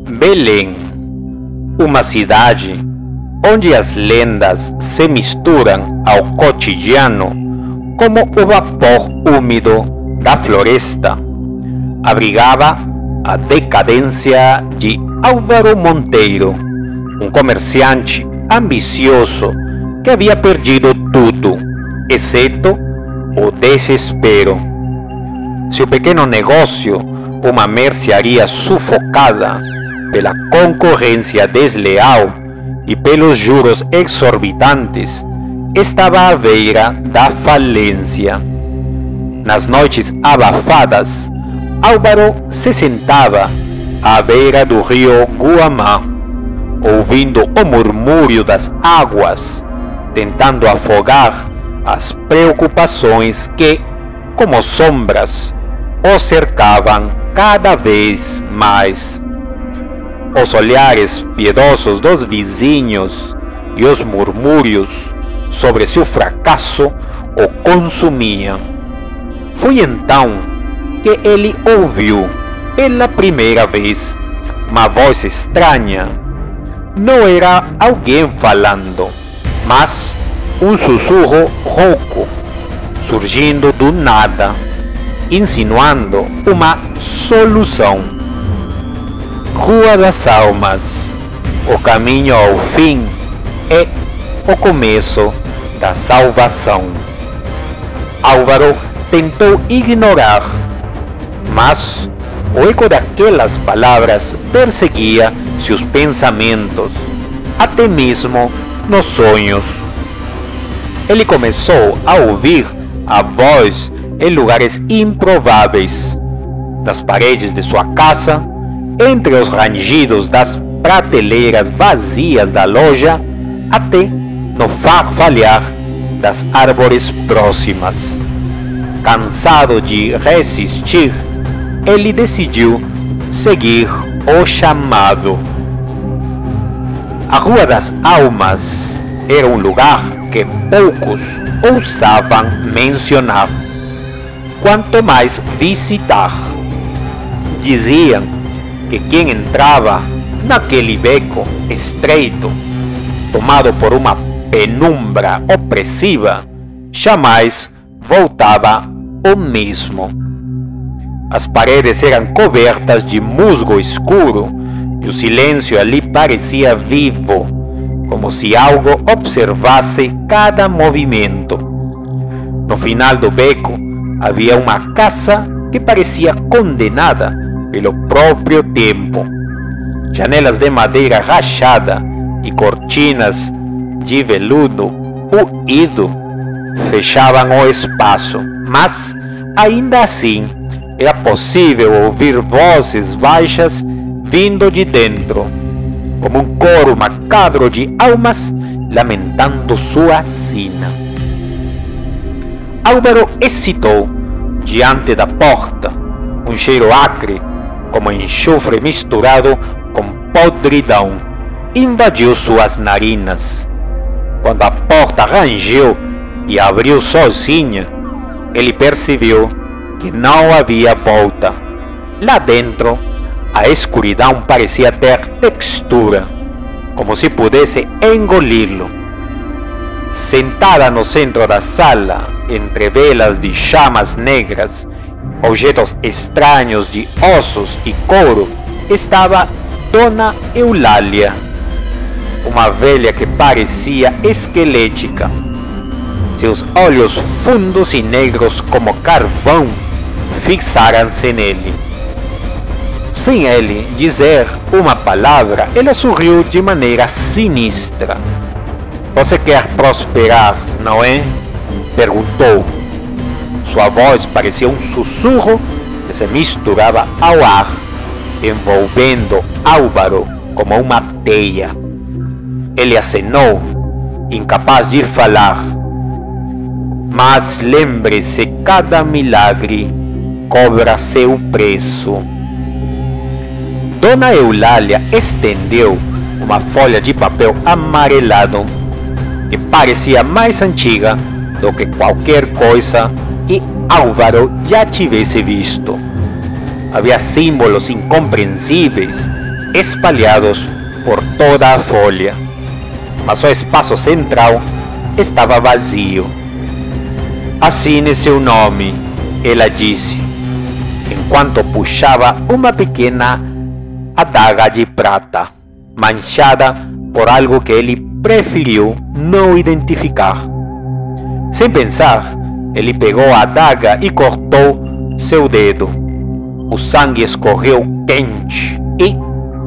Belém, uma cidade onde as lendas se misturam ao cotidiano como o vapor úmido da floresta, abrigava a decadência de Álvaro Monteiro, um comerciante ambicioso que havia perdido tudo, exceto o desespero. Seu pequeno negócio, uma mercearia sufocada pela concorrência desleal e pelos juros exorbitantes, estava à beira da falência. Nas noites abafadas, Álvaro se sentava à beira do rio Guamá, ouvindo o murmúrio das águas, tentando afogar as preocupações que, como sombras, o cercavam cada vez mais. Os olhares piedosos dos vizinhos e os murmúrios sobre seu fracasso o consumiam. Foi então que ele ouviu pela primeira vez uma voz estranha. Não era alguém falando, mas um sussurro rouco, surgindo do nada, insinuando uma solução. Rua das Almas, o caminho ao fim é o começo da salvação. Álvaro tentou ignorar, mas o eco daquelas palavras perseguia seus pensamentos, até mesmo nos sonhos. Ele começou a ouvir a voz em lugares improváveis, das paredes de sua casa, entre os rangidos das prateleiras vazias da loja, até no farfalhar das árvores próximas. Cansado de resistir, ele decidiu seguir o chamado. A Rua das Almas era um lugar que poucos ousavam mencionar, quanto mais visitar. Diziam que quem entrava naquele beco estreito, tomado por uma penumbra opressiva, jamais voltava o mesmo. As paredes eram cobertas de musgo escuro e o silêncio ali parecia vivo, como se algo observasse cada movimento. No final do beco havia uma casa que parecia condenada pelo próprio tempo. Janelas de madeira rachada e cortinas de veludo puído fechavam o espaço, mas ainda assim era possível ouvir vozes baixas vindo de dentro, como um coro macabro de almas lamentando sua sina. Álvaro hesitou diante da porta. Um cheiro acre, como enxofre misturado com podridão, invadiu suas narinas. Quando a porta rangeu e abriu sozinha, ele percebeu que não havia volta. Lá dentro, a escuridão parecia ter textura, como se pudesse engoli-lo. Sentada no centro da sala, entre velas de chamas negras, objetos estranhos de ossos e couro, estava Dona Eulália, uma velha que parecia esquelética. Seus olhos fundos e negros como carvão fixaram-se nele. Sem ele dizer uma palavra, ela sorriu de maneira sinistra. "Você quer prosperar, não é?" perguntou. Sua voz parecia um sussurro que se misturava ao ar, envolvendo Álvaro como uma teia. Ele acenou, incapaz de falar. Mas lembre-se, cada milagre cobra seu preço. Dona Eulália estendeu uma folha de papel amarelado que parecia mais antiga do que qualquer coisa que Álvaro já tivesse visto. Havia símbolos incompreensíveis espalhados por toda a folha, mas o espaço central estava vazio. Assine seu nome, ela disse, enquanto puxava uma pequena adaga de prata, manchada por algo que ele preferiu não identificar. Sem pensar, ele pegou a adaga e cortou seu dedo. O sangue escorreu quente e,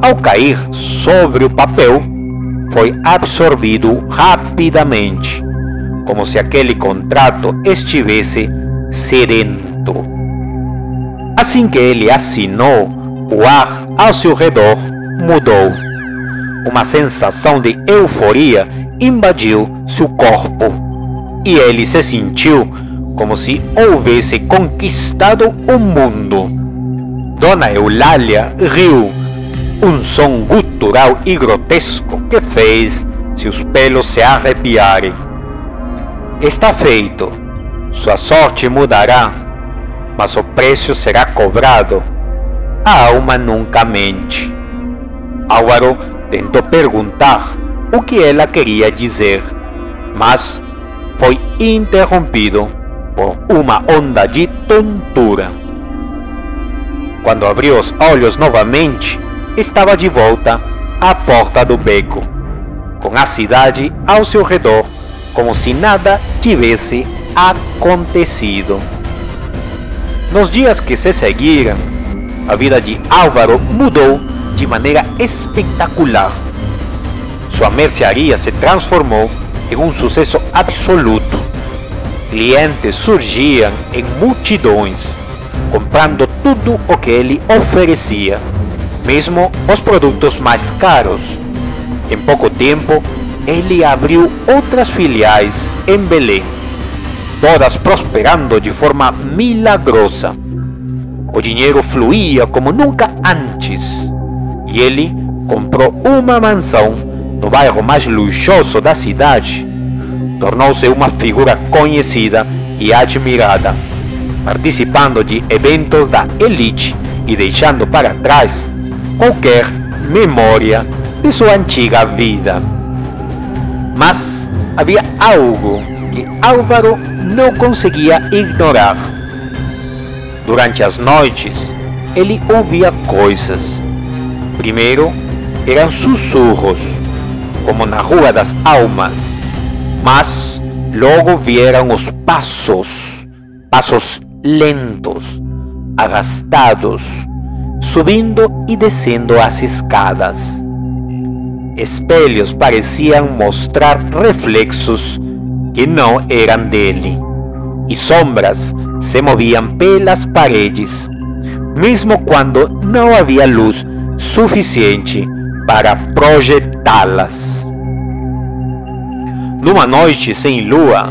ao cair sobre o papel, foi absorvido rapidamente, como se aquele contrato estivesse sedento. Assim que ele assinou, o ar ao seu redor mudou. Uma sensação de euforia invadiu seu corpo e ele se sentiu como se houvesse conquistado o mundo. Dona Eulália riu, um som gutural e grotesco que fez seus pelos se arrepiarem. Está feito, sua sorte mudará, mas o preço será cobrado. A alma nunca mente. Álvaro tentou perguntar o que ela queria dizer, mas foi interrompido por uma onda de tontura. Quando abriu os olhos novamente, estava de volta à porta do beco, com a cidade ao seu redor, como se nada tivesse acontecido. Nos dias que se seguiram, a vida de Álvaro mudou de maneira espetacular. Sua mercearia se transformou em um sucesso absoluto. Clientes surgiam em multidões, comprando tudo o que ele oferecia, mesmo os produtos mais caros. Em pouco tempo, ele abriu outras filiais em Belém, todas prosperando de forma milagrosa. O dinheiro fluía como nunca antes, e ele comprou uma mansão no bairro mais luxuoso da cidade. Tornou-se uma figura conhecida e admirada, participando de eventos da elite e deixando para trás qualquer memória de sua antiga vida. Mas havia algo que Álvaro não conseguia ignorar. Durante as noites, ele ouvia coisas. Primeiro, eram sussurros, como na Rua das Almas, mas logo vieram os passos lentos, arrastados, subindo e descendo as escadas. Espelhos pareciam mostrar reflexos que não eram dele, e sombras se moviam pelas paredes, mesmo quando não havia luz suficiente para projetá-las. Numa noite sem lua,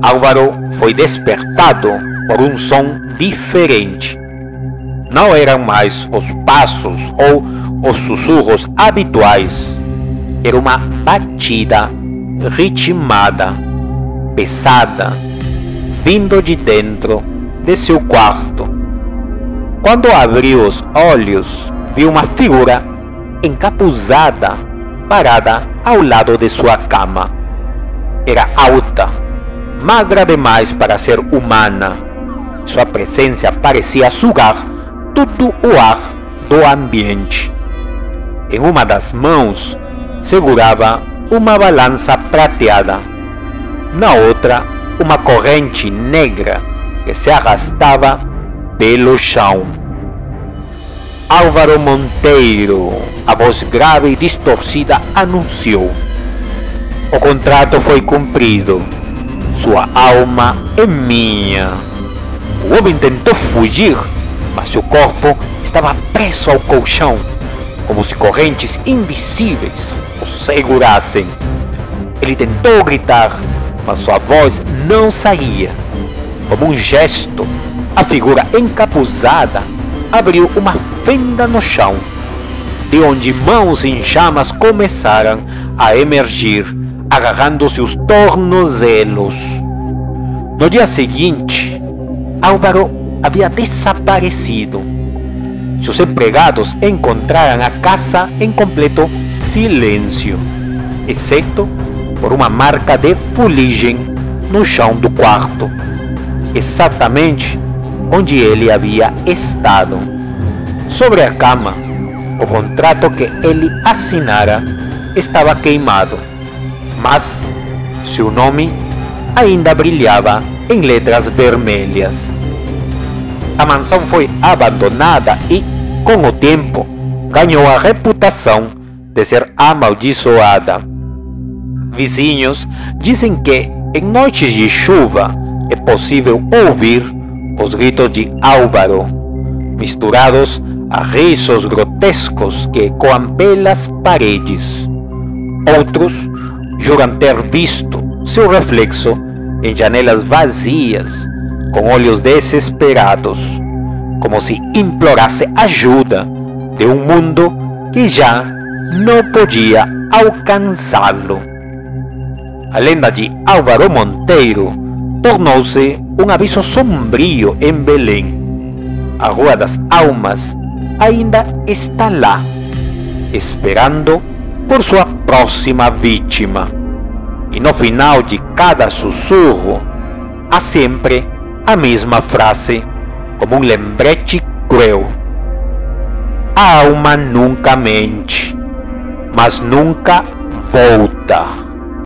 Álvaro foi despertado por um som diferente. Não eram mais os passos ou os sussurros habituais. Era uma batida ritmada, pesada, vindo de dentro de seu quarto. Quando abriu os olhos, viu uma figura encapuzada parada ao lado de sua cama. Era alta, magra demais para ser humana. Sua presença parecia sugar todo o ar do ambiente. Em uma das mãos segurava uma balança prateada. Na outra, uma corrente negra que se arrastava pelo chão. Álvaro Monteiro, a voz grave e distorcida, anunciou: o contrato foi cumprido. Sua alma é minha. O homem tentou fugir, mas seu corpo estava preso ao colchão, como se correntes invisíveis o segurassem. Ele tentou gritar, mas sua voz não saía. Como um gesto, a figura encapuzada abriu uma fenda no chão, de onde mãos em chamas começaram a emergir, agarrando seus tornozelos. No dia seguinte, Álvaro havia desaparecido. seus empregados encontraram a casa em completo silêncio, exceto por uma marca de fuligem no chão do quarto, exatamente onde ele havia estado. Sobre a cama, o contrato que ele assinara estava queimado, mas seu nome ainda brilhava em letras vermelhas. A mansão foi abandonada e, com o tempo, ganhou a reputação de ser amaldiçoada. Vizinhos dizem que, em noites de chuva, é possível ouvir os gritos de Álvaro, misturados a risos grotescos que ecoam pelas paredes. Outros juram ter visto seu reflexo em janelas vazias, com olhos desesperados, como se implorasse ajuda de um mundo que já não podia alcançá-lo. A lenda de Álvaro Monteiro tornou-se um aviso sombrio em Belém. A Rua das Almas ainda está lá, esperando por sua próxima vítima. E no final de cada sussurro, há sempre a mesma frase, como um lembrete cruel: a alma nunca mente, mas nunca volta.